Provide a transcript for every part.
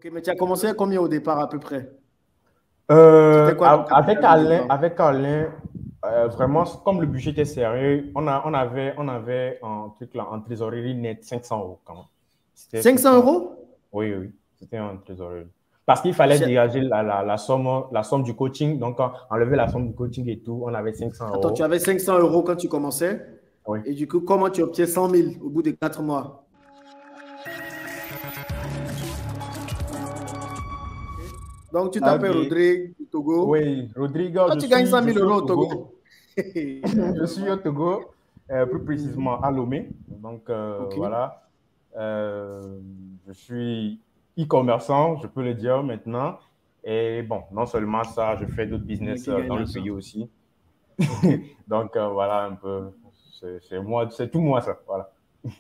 Ok, mais tu as commencé à combien au départ à peu près? C'était quoi ton capital de départ? Avec Alain, vraiment, comme le budget était serré, on avait un truc là, en trésorerie net 500 euros quand même. C'était 500 500. euros? Oui, oui, c'était un trésorerie. Parce qu'il fallait J'ai- dégager la somme du coaching. Donc, enlever la somme du coaching et tout, on avait 500 Attends, tu euros. avais 500 euros quand tu commençais. Oui. Et du coup, comment tu obtiens 100 000 au bout de 4 mois? Donc, tu Ok. t'appelles Rodrigue du Togo. Oui, Rodrigo, Toi, tu gagnes 100 je 000 suis au euros au Togo. Togo. Je suis au Togo, plus Mhm. précisément à Lomé. Donc, Ok, voilà. Euh, je suis e-commerçant, je peux le dire maintenant. Et bon, non seulement ça, je fais d'autres mais business qui gagne dans le l'argent. pays aussi. Ok, Donc, voilà un peu. C'est moi, c'est tout moi, ça. Voilà.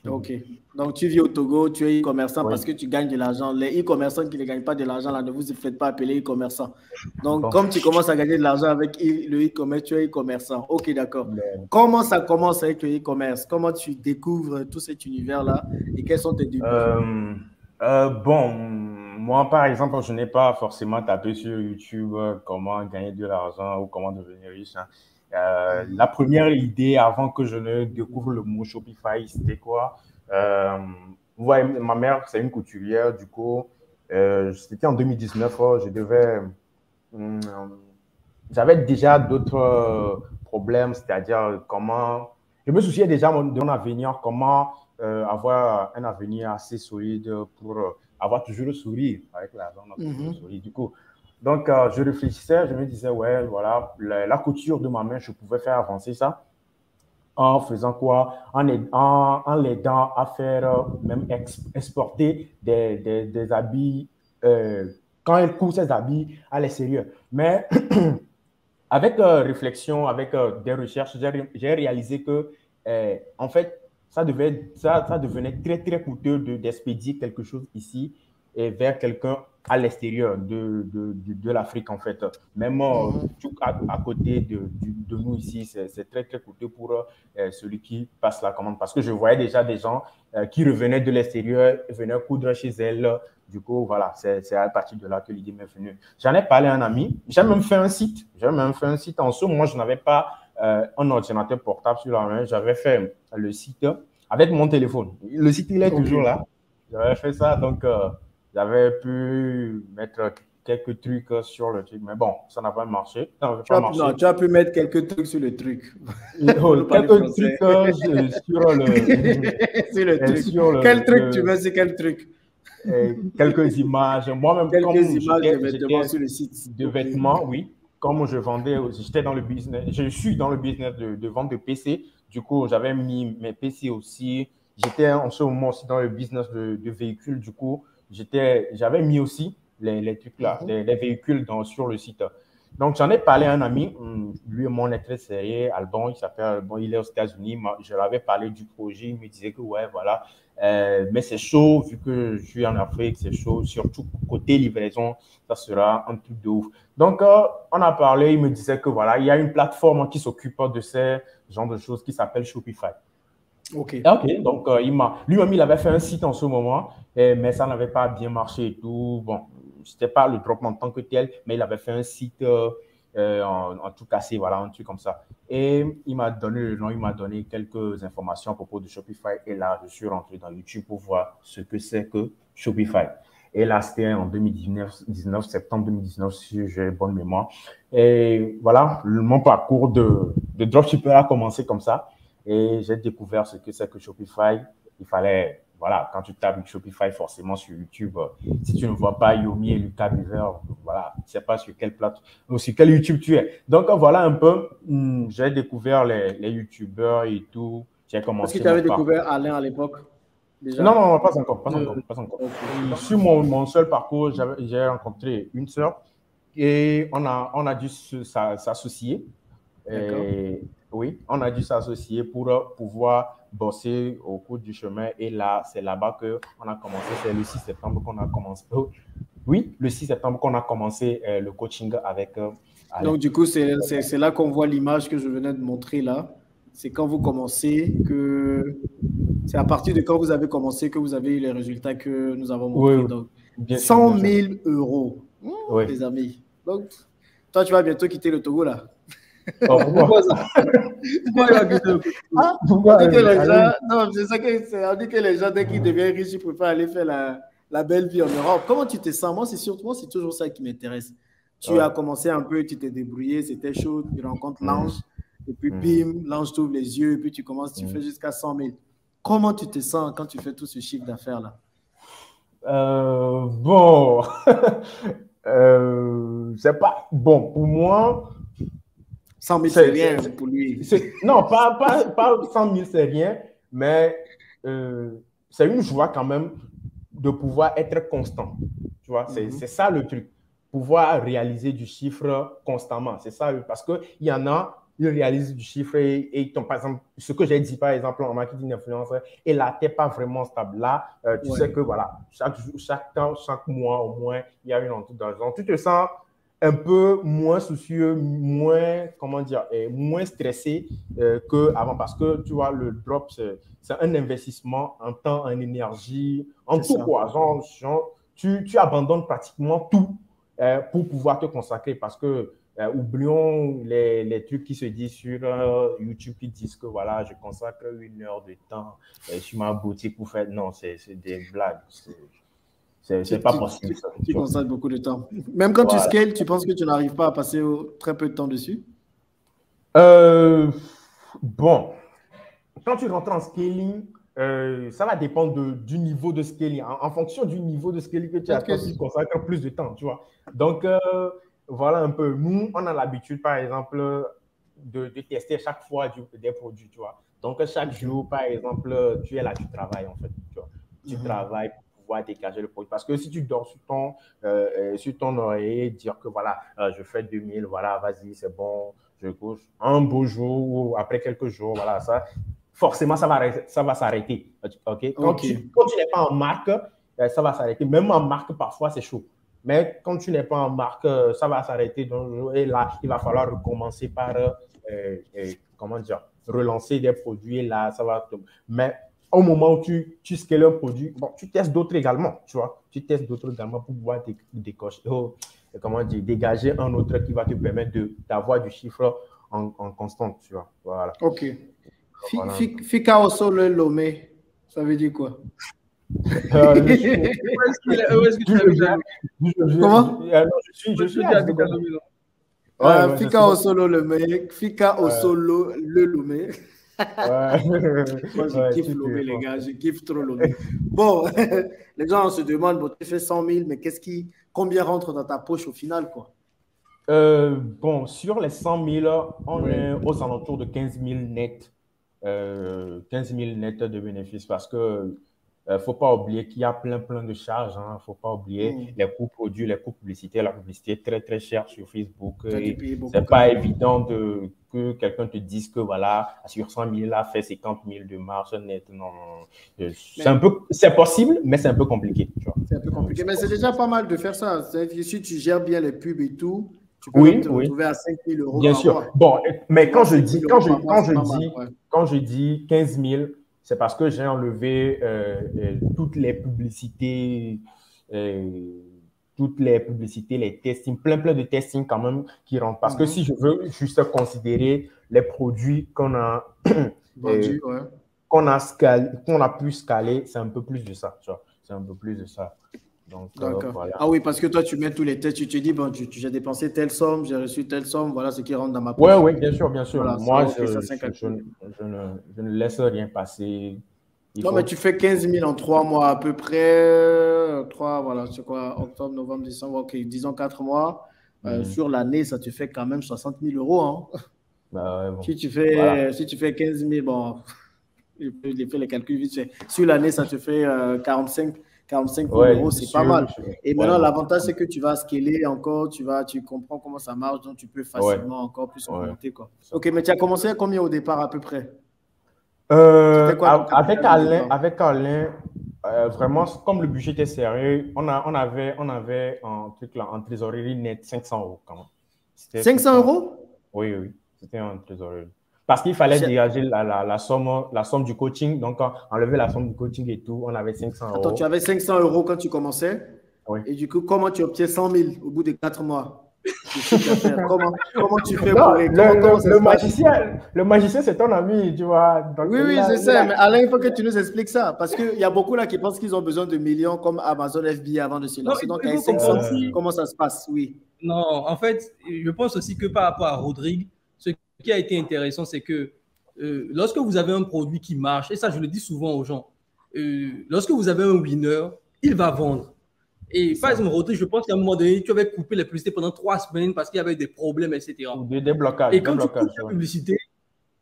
ok. Donc, tu vis au Togo, tu es e-commerçant parce Oui. que tu gagnes de l'argent. Les e-commerçants qui ne gagnent pas de l'argent, là, ne vous faites pas appeler e-commerçant. Donc, Bon. comme tu commences à gagner de l'argent avec le e-commerce, tu es e-commerçant. Ok, d'accord. Mais, Comment ça commence avec le e-commerce? Comment tu découvres tout cet univers-là et quels sont tes débuts? Euh, bon, moi, par exemple, je n'ai pas forcément tapé sur YouTube comment gagner de l'argent ou comment devenir riche, hein. La Mhm. première idée avant que je ne découvre le mot Shopify, c'était quoi? Euh, Vous voyez, ma mère, c'est une couturière, du coup, c'était en 2019, je devais, hum, j'avais déjà d'autres problèmes, c'est-à-dire comment. Je me souciais déjà de mon avenir, comment avoir un avenir assez solide pour avoir toujours le sourire. Avec l'argent, on a toujours le Mhm. sourire. Du coup, donc, je réfléchissais, je me disais, ouais, voilà, la couture de ma main, je pouvais faire avancer ça en faisant quoi? En l'aidant à faire, même exporter des habits, quand elle coupe ses habits à l'extérieur. Mais avec réflexion, avec des recherches, j'ai réalisé que, en fait, ça devenait très, très coûteux d'expédier quelque chose ici et vers quelqu'un à l'extérieur de l'Afrique, en fait. Même Mhm. tout à côté de nous ici, c'est très, très coûteux pour celui qui passe la commande. Parce que je voyais déjà des gens qui revenaient de l'extérieur, venaient coudre chez elles. Du coup, voilà, c'est à partir de là que l'idée m'est venue. J'en ai parlé à un ami. J'ai même fait un site. J'ai même fait un site. En ce moment, je n'avais pas un ordinateur portable sur la main. J'avais fait le site avec mon téléphone. Le site, il est Ok. toujours là. J'avais fait ça. Donc, j'avais pu mettre quelques trucs sur le truc. Mais bon, ça n'a pas marché. Ça n'a pas Non, marché. tu as pu mettre quelques trucs sur le truc. Pour Oh, nous parler quelques français. trucs sur le, Sur le truc. sur Quel truc tu mets sur quel truc? quelques images. Moi-même, Quelques comme images de vêtements j'étais sur le site. de Ok. vêtements, oui. Comme je vendais, j'étais dans le business, je suis dans le business de vente de PC. Du coup, j'avais mis mes PC aussi. J'étais en ce moment aussi dans le business de véhicules. Du coup, j'avais mis aussi les trucs là, Mhm. les véhicules sur le site. Donc, j'en ai parlé à un ami. Lui et moi, on est très sérieux. Albon, il s'appelle Albon, il est aux États-Unis. Je l'avais parlé du projet. Il me disait que, ouais, voilà. Mais c'est chaud, vu que je suis en Afrique, c'est chaud. Surtout côté livraison, ça sera un truc de ouf. Donc, on a parlé. Il me disait que, voilà, il y a une plateforme qui s'occupe de ces genres de choses qui s'appelle Shopify. Ok. Ok, donc lui-même, il avait fait un site en ce moment, mais ça n'avait pas bien marché et tout. Bon, c'était pas le drop en tant que tel, mais il avait fait un site en tout cassé, voilà, un truc comme ça. Et il m'a donné le nom, il m'a donné quelques informations à propos de Shopify. Et là, je suis rentré dans YouTube pour voir ce que c'est que Shopify. Et là, c'était en 2019, septembre 2019, si j'ai bonne mémoire. Et voilà, mon parcours de dropshipper a commencé comme ça. Et j'ai découvert ce que c'est que Shopify. Il fallait, voilà, quand tu tapes Shopify forcément sur YouTube, si tu ne vois pas Yomi et Lucas Beaver, voilà, tu ne sais pas sur quelle plateforme ou sur quel YouTube tu es. Donc voilà un peu, j'ai découvert les YouTubeurs et tout. J'ai Est-ce que commencé tu mon avais parcours. découvert Alain à l'époque Non, déjà? non, non, pas encore, pas Euh, encore, pas encore. ok. Sur mon seul parcours, j'ai rencontré une sœur et on a dû s'associer. D'accord. Et oui, on a dû s'associer pour pouvoir bosser au cours du chemin. Et là, c'est là-bas qu'on a commencé. C'est le 6 septembre qu'on a commencé. Oui, le 6 septembre qu'on a commencé le coaching avec Alain. Donc, du coup, c'est là qu'on voit l'image que je venais de montrer là. C'est quand vous commencez que. C'est à partir de quand vous avez commencé que vous avez eu les résultats que nous avons Oui, montrés. oui, Donc, 100 000 euros. Oui. Les amis. Donc, toi, tu vas bientôt quitter le Togo, là. Oh, pourquoi ça? On dit que les gens, non, c'est ça que on dit que les gens, dès qu'ils deviennent riches, ils préfèrent aller faire la belle vie en Europe. Comment tu te sens? Moi, c'est toujours ça qui m'intéresse. Tu as commencé un peu, tu t'es débrouillé, c'était chaud, tu rencontres l'ange, et puis bim, l'ange t'ouvre les yeux, et puis tu commences, tu fais jusqu'à 100 000. Comment tu te sens quand tu fais tout ce chiffre d'affaires-là? Bon, c'est pas bon pour moi. 100 000, c'est rien pour lui. Non, pas 100 000, c'est rien, mais c'est une joie quand même de pouvoir être constant. Tu vois, c'est ça le truc. Pouvoir réaliser du chiffre constamment. C'est ça, parce qu'il y en a, ils réalisent du chiffre et par exemple, ce que j'ai dit par exemple en marketing d'influence, et là, tu n'es pas vraiment stable. Là, tu sais que voilà, chaque mois au moins, il y a une entrée d'argent. Tu te sens un peu moins soucieux, moins, comment dire, moins stressé qu'avant parce que tu vois, le drop, c'est un investissement en temps, en énergie, en tout quoi. Genre, tu abandonnes pratiquement tout pour pouvoir te consacrer parce que oublions les trucs qui se disent sur YouTube qui disent que voilà, je consacre 1 heure de temps sur ma boutique pour faire. Non, c'est des blagues. C'est pas possible. Tu consacres beaucoup de temps. Même quand tu scales, tu penses que tu n'arrives pas à passer très peu de temps dessus? Bon, quand tu rentres en scaling, ça va dépendre du niveau de scaling. En fonction du niveau de scaling que tu as, tu consacres plus de temps, tu vois. Donc, voilà un peu. Nous, on a l'habitude, par exemple, de tester chaque fois des produits, tu vois. Donc, chaque jour, par exemple, tu es là, tu travailles, en fait, tu vois. Tu travailles pour pouvoir dégager le produit. Parce que si tu dors sur ton oreiller, dire que, voilà, je fais 2000, voilà, vas-y, c'est bon, je couche. Un beau jour ou après quelques jours, voilà, ça, forcément, ça va s'arrêter. Okay? Quand tu n'es pas en marque, ça va s'arrêter. Même en marque, parfois, c'est chaud. Mais quand tu n'es pas en marque, ça va s'arrêter. Et là, il va falloir recommencer par, comment dire, relancer des produits. Là, ça va. Mais au moment où tu scales un produit, bon, tu testes d'autres également, tu vois. Tu testes d'autres également pour pouvoir dégager un autre qui va te permettre d'avoir du chiffre en constante, tu vois. Voilà. OK. Fika au sol Lomé, ça veut dire quoi? Comment? Je suis Fika au solo le mec, Fika au solo le Lomé. Moi, je kiffe Lomé, les gars, je kiffe trop Lomé. Bon, les gens se demandent, bon, tu fais 100 000, mais combien rentre dans ta poche au final, quoi? Bon, sur les 100 000, on est aux alentours de 15 000 nets. 15 000 nets de bénéfices parce que faut pas oublier qu'il y a plein de charges. Hein. Faut pas oublier les coûts produits, les coûts publicitaires. La publicité est très, très chère sur Facebook. C'est pas évident que quelqu'un te dise que voilà, sur 100 000, là, fait 50 000 de marge net. Non. C'est possible, mais c'est un peu compliqué. C'est un peu compliqué, mais c'est déjà pas mal de faire ça. Si tu gères bien les pubs et tout, tu peux te retrouver à 5 000 euros. Bien sûr. Bon, mais quand je dis 15 000, c'est parce que j'ai enlevé toutes les publicités, les testings, plein de testings quand même qui rentrent. Parce que si je veux juste considérer les produits qu'on a vendus, qu'on a pu scaler, c'est un peu plus de ça. Tu vois. C'est un peu plus de ça. Donc, voilà. Ah oui, parce que toi, tu mets tous les tests, tu te dis, bon, j'ai dépensé telle somme, j'ai reçu telle somme, voilà ce qui rentre dans ma poche. Oui, bien sûr. Voilà, moi, je ne laisse rien passer. Mais tu fais 15 000 en 3 mois à peu près. 3, voilà, c'est quoi, octobre, novembre, décembre, ok, disons 4 mois. Sur l'année, ça te fait quand même 60 000 euros. Hein. Bon. Si tu fais 15 000, bon, je fais les calculs vite fait. Sur l'année, ça te fait 45 000 euros, c'est pas mal. Et maintenant, l'avantage, c'est que tu vas scaler encore, tu comprends comment ça marche, donc tu peux facilement encore plus augmenter. Quoi. Ok, mais tu as commencé à combien au départ à peu près? Avec Alain, vraiment, comme le budget était sérieux, on avait un truc là, en trésorerie net 500 euros quand même. 500 euros? Oui, c'était en trésorerie. Parce qu'il fallait dégager la somme du coaching. Donc, enlever la somme du coaching et tout, on avait 500 euros. Attends, tu avais 500 euros quand tu commençais? Oui. Et du coup, comment tu obtiens 100 000 au bout de 4 mois? Comment tu fais Non, pour les... Comment ça se passe? le magicien, c'est ton ami, tu vois. Donc, Oui, oui, je sais, mais Alain, il faut que tu nous expliques ça. Parce qu'il y a beaucoup là qui pensent qu'ils ont besoin de millions comme Amazon FBA avant de se Non, lancer. Donc, il avec faut comprendre 500, aussi. comment ça se passe? Oui. Non, en fait, je pense aussi que par rapport à Rodrigue, ce qui a été intéressant, c'est que lorsque vous avez un produit qui marche, et ça, je le dis souvent aux gens, lorsque vous avez un winner, il va vendre. Et par exemple, Rodrigue, je pense qu'à un moment donné, tu avais coupé la publicité pendant 3 semaines parce qu'il y avait des problèmes, etc. Des blocages. Et quand tu coupes la publicité,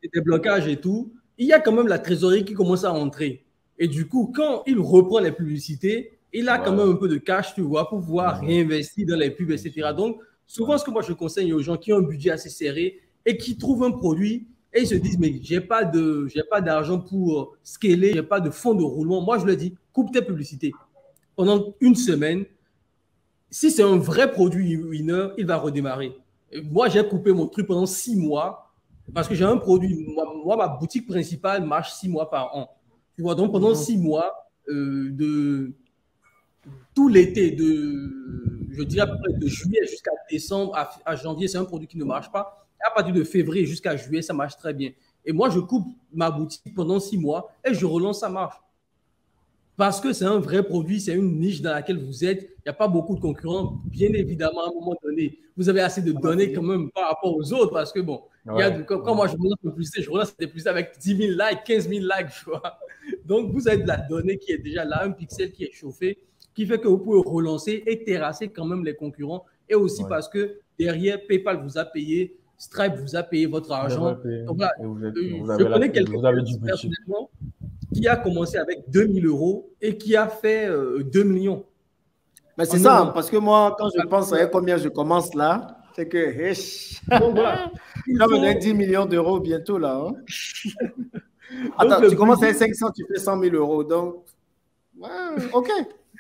des blocages et tout, il y a quand même la trésorerie qui commence à entrer. Et du coup, quand il reprend les publicités, il a quand même un peu de cash, tu vois, pour pouvoir réinvestir dans les pubs, etc. Donc, souvent, ce que moi je conseille aux gens qui ont un budget assez serré et qui trouvent un produit et ils se disent, mais j'ai pas d'argent pour scaler, j'ai pas de fonds de roulement. Moi, je leur dis, coupe tes publicités. Pendant une semaine, si c'est un vrai produit winner, il va redémarrer. Et moi, j'ai coupé mon truc pendant 6 mois parce que j'ai un produit. Moi, ma boutique principale marche 6 mois par an. Tu vois, donc pendant 6 mois, de tout l'été, je dirais à peu près de juillet jusqu'à décembre, à janvier, c'est un produit qui ne marche pas. À partir de février jusqu'à juillet, ça marche très bien. Et moi, je coupe ma boutique pendant 6 mois et je relance, ça marche. Parce que c'est un vrai produit, c'est une niche dans laquelle vous êtes. Il n'y a pas beaucoup de concurrents. Bien évidemment, à un moment donné, vous avez assez de données quand même par rapport aux autres. Parce que bon, quand moi je relance une publicité, je relance des publicités avec 10 000 likes, 15 000 likes, tu vois. Donc, vous avez de la donnée qui est déjà là, un pixel qui est chauffé, qui fait que vous pouvez relancer et terrasser quand même les concurrents. Et aussi parce que derrière, PayPal vous a payé, Stripe vous a payé votre argent. Donc là, je connais quelqu'un personnellement qui a commencé avec 2 000 € et qui a fait 2 millions. Mais c'est ça, parce que moi, quand je pense à combien je commence là, c'est que, donc voilà, il va me donner 10 millions d'euros bientôt là. Hein? Attends, tu commences avec 500, tu fais 100 000 €. Donc, ouais, ok.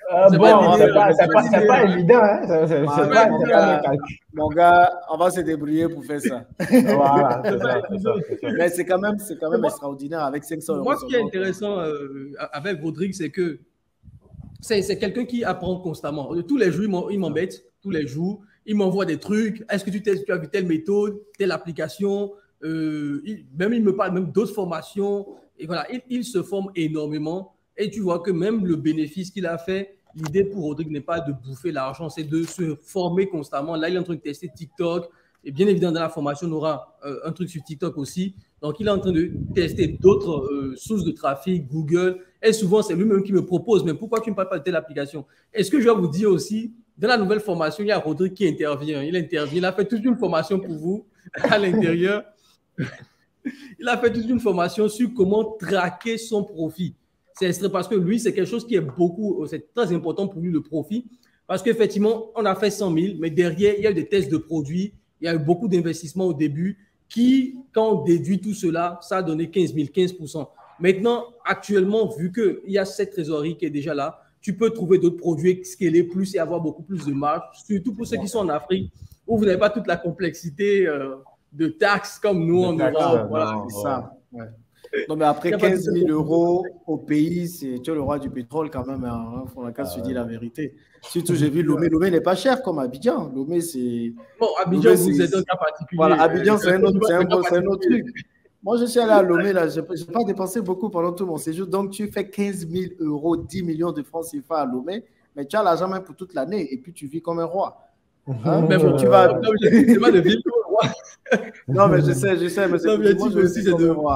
Bon, c'est pas évident. Hein? C'est pas mon gars, on va se débrouiller pour faire ça. Voilà, mais c'est quand même extraordinaire avec 500 €. Moi, ce qui est intéressant avec Rodrigue, c'est que c'est quelqu'un qui apprend constamment. Tous les jours, il m'embête. Tous les jours, il m'envoie des trucs. Est-ce que tu as vu telle méthode, telle application? Il me parle même d'autres formations. Et voilà, il se forme énormément. Et tu vois que même le bénéfice qu'il a fait, l'idée pour Rodrigue n'est pas de bouffer l'argent, c'est de se former constamment. Là, il est en train de tester TikTok. Et bien évidemment, dans la formation, on aura un truc sur TikTok aussi. Donc, il est en train de tester d'autres sources de trafic, Google. Et souvent, c'est lui-même qui me propose, mais pourquoi tu ne parles pas de telle application? Est-ce que je vais vous dire aussi, dans la nouvelle formation, il y a Rodrigue qui intervient. Il a fait toute une formation pour vous à l'intérieur. Il a fait toute une formation sur comment traquer son profit. C'est parce que lui, c'est quelque chose qui est c'est très important pour lui, le profit. Parce qu'effectivement, on a fait 100 000, mais derrière, il y a eu des tests de produits, il y a eu beaucoup d'investissements au début qui, quand on déduit tout cela, ça a donné 15 000, 15%. Maintenant, actuellement, vu qu'il y a cette trésorerie qui est déjà là, tu peux trouver d'autres produits, scaler plus et avoir beaucoup plus de marge, surtout pour ceux qui sont en Afrique, où vous n'avez pas toute la complexité de taxes comme nous en Europe. Voilà, c'est ça. Ouais. Non, mais après 15 000 € au pays, tu es le roi du pétrole quand même. Hein, faut la casse se dit la vérité. Surtout, j'ai vu Lomé. Lomé n'est pas cher comme Abidjan. Lomé, c'est. Bon, Abidjan, vous êtes un cas particulier. Voilà, Abidjan, c'est un autre truc. Moi, je suis allé à Lomé, là. Je n'ai pas dépensé beaucoup pendant tout mon séjour. Donc, tu fais 15 000 €, 10 millions de francs CFA à Lomé, mais tu as l'argent même pour toute l'année et puis tu vis comme un roi. Hein? Mais bon, tu vas. C'est pas de vivre comme un roi. Non, mais je sais, mais c'est l'objectif aussi, c'est de. Moi,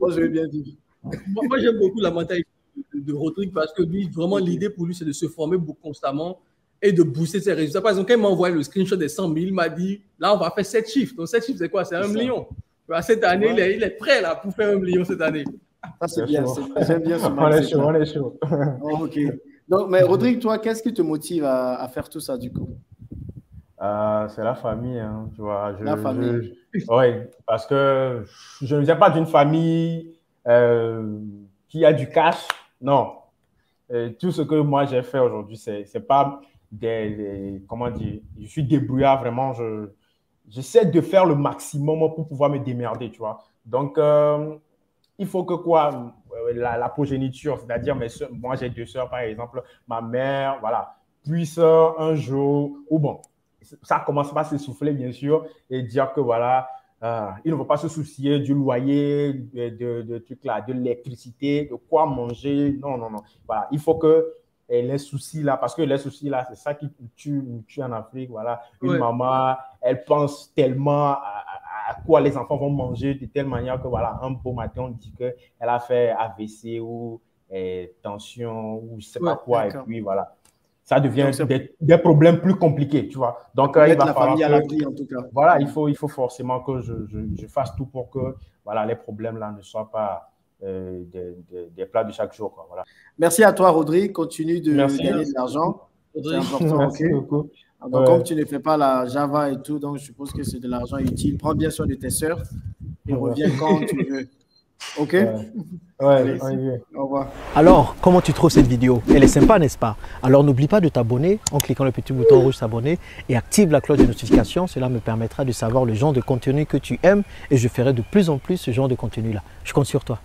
je vais bien vivre. Moi, j'aime beaucoup la mentalité de Rodrigue parce que lui, vraiment, l'idée pour lui, c'est de se former constamment et de booster ses résultats. Par exemple, quand il m'a envoyé le screenshot des 100 000, il m'a dit, là, on va faire 7 chiffres. Donc, 7 chiffres, c'est quoi? C'est 1 million. Cette année, il est prêt là, pour faire 1 million cette année. Ça, c'est bien. J'aime bien ce On est chaud. OK. Donc, mais Rodrigue, toi, qu'est-ce qui te motive à faire tout ça, du coup? C'est la famille, hein, tu vois. La famille. Oui, parce que je ne viens pas d'une famille qui a du cash. Non. Tout ce que moi j'ai fait aujourd'hui, c'est pas comment dire, je suis débrouillard vraiment. J'essaie de faire le maximum pour pouvoir me démerder, tu vois. Donc, il faut que la progéniture, c'est-à-dire mes soeurs, moi j'ai 2 sœurs par exemple, ma mère, voilà. puisses un jour, ou bon, ça commence pas à s'essouffler, bien sûr, et dire que voilà, il ne faut pas se soucier du loyer, de l'électricité, de quoi manger. Non, non, non. Voilà, il faut que les soucis là, parce que les soucis là, c'est ça qui tue en Afrique. Voilà, une maman, elle pense tellement à quoi les enfants vont manger de telle manière que voilà, un beau matin, on dit qu'elle a fait AVC ou tension ou je ne sais pas quoi, et puis voilà. Ça devient des problèmes plus compliqués, tu vois. Donc, il va falloir à l'abri, en tout cas. Voilà, il faut forcément que je fasse tout pour que voilà, les problèmes-là ne soient pas des plats de chaque jour, quoi. Voilà. Merci à toi, Rodrigue. Continue de gagner de l'argent. C'est important. Merci beaucoup. Donc, comme tu ne fais pas la Java et tout, donc je suppose que c'est de l'argent utile. Prends bien soin de tes sœurs et reviens quand tu veux. OK? Allez, au revoir. Alors, comment tu trouves cette vidéo? Elle est sympa, n'est-ce pas? Alors, n'oublie pas de t'abonner en cliquant le petit bouton rouge s'abonner et active la cloche de notification. Cela me permettra de savoir le genre de contenu que tu aimes et je ferai de plus en plus ce genre de contenu-là. Je compte sur toi.